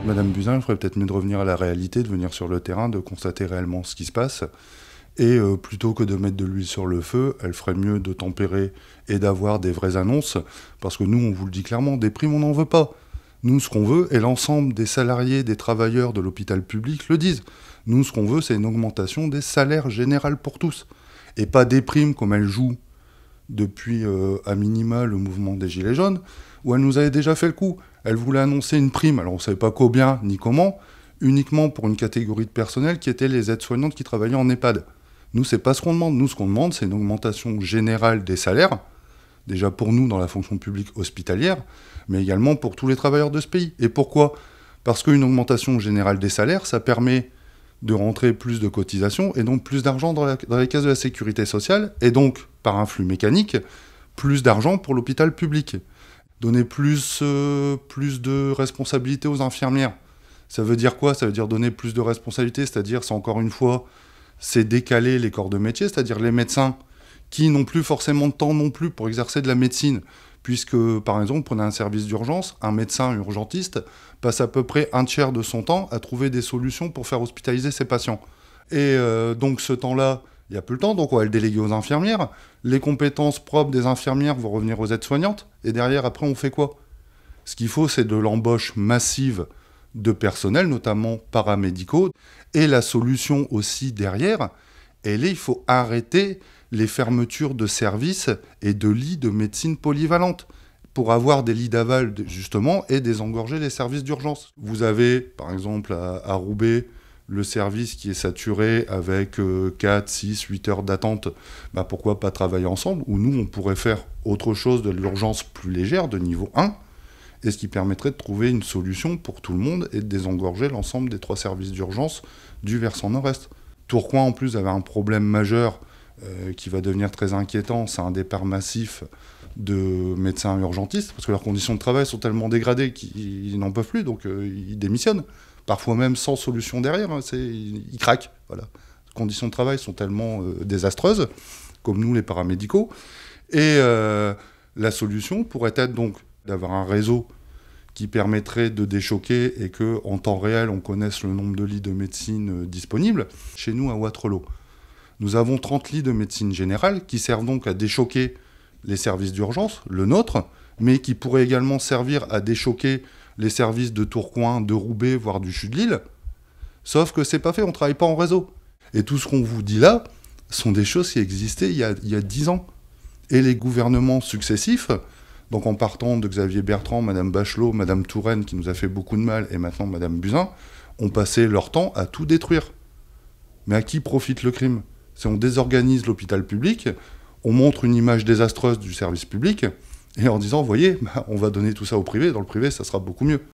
Madame Buzyn, il ferait peut-être mieux de revenir à la réalité, de venir sur le terrain, de constater réellement ce qui se passe. Et plutôt que de mettre de l'huile sur le feu, elle ferait mieux de tempérer et d'avoir des vraies annonces. Parce que nous, on vous le dit clairement, des primes, on n'en veut pas. Nous, ce qu'on veut, et l'ensemble des salariés, des travailleurs de l'hôpital public le disent, nous, ce qu'on veut, c'est une augmentation des salaires généraux pour tous. Et pas des primes comme elle joue depuis à minima le mouvement des Gilets jaunes, où elle nous avait déjà fait le coup. Elle voulait annoncer une prime, alors on ne savait pas combien ni comment, uniquement pour une catégorie de personnel qui était les aides-soignantes qui travaillaient en EHPAD. Nous, c'est pas ce qu'on demande. Nous, ce qu'on demande, c'est une augmentation générale des salaires, déjà pour nous dans la fonction publique hospitalière, mais également pour tous les travailleurs de ce pays. Et pourquoi ? Parce qu'une augmentation générale des salaires, ça permet de rentrer plus de cotisations et donc plus d'argent dans les caisses de la sécurité sociale, et donc, par un flux mécanique, plus d'argent pour l'hôpital public. Donner plus de responsabilités aux infirmières. Ça veut dire quoi ? Ça veut dire donner plus de responsabilités, c'est-à-dire, c'est encore une fois, c'est décaler les corps de métier, c'est-à-dire les médecins qui n'ont plus forcément de temps non plus pour exercer de la médecine, puisque, par exemple, prenez un service d'urgence, un médecin urgentiste passe à peu près un tiers de son temps à trouver des solutions pour faire hospitaliser ses patients. Et donc ce temps-là, il n'y a plus le temps, donc on va le déléguer aux infirmières. Les compétences propres des infirmières vont revenir aux aides-soignantes, et derrière, après, on fait quoi ? Ce qu'il faut, c'est de l'embauche massive de personnel, notamment paramédicaux, et la solution aussi derrière, elle est, il faut arrêter les fermetures de services et de lits de médecine polyvalente pour avoir des lits d'aval, justement, et désengorger les services d'urgence. Vous avez, par exemple, à Roubaix, le service qui est saturé avec 4, 6, 8 heures d'attente. Bah, pourquoi pas travailler ensemble, où nous, on pourrait faire autre chose de l'urgence plus légère, de niveau 1, et ce qui permettrait de trouver une solution pour tout le monde et de désengorger l'ensemble des 3 services d'urgence du versant nord-est. Tourcoing, en plus, avait un problème majeur qui va devenir très inquiétant, c'est un départ massif de médecins urgentistes, parce que leurs conditions de travail sont tellement dégradées qu'ils n'en peuvent plus, donc ils démissionnent. Parfois même sans solution derrière, hein, ils craquent. Voilà. Les conditions de travail sont tellement désastreuses, comme nous les paramédicaux. Et la solution pourrait être donc d'avoir un réseau qui permettrait de déchoquer et qu'en temps réel, on connaisse le nombre de lits de médecine disponibles. Chez nous, à Wattrelos, nous avons 30 lits de médecine générale qui servent donc à déchoquer les services d'urgence, le nôtre, mais qui pourraient également servir à déchoquer les services de Tourcoing, de Roubaix, voire du sud de l'île. Sauf que c'est pas fait, on travaille pas en réseau. Et tout ce qu'on vous dit là sont des choses qui existaient il y a 10 ans. Et les gouvernements successifs, donc en partant de Xavier Bertrand, Madame Bachelot, Madame Touraine, qui nous a fait beaucoup de mal, et maintenant Madame Buzyn, ont passé leur temps à tout détruire. Mais à qui profite le crime ? Si on désorganise l'hôpital public, on montre une image désastreuse du service public, et en disant, vous voyez, on va donner tout ça au privé, dans le privé, ça sera beaucoup mieux.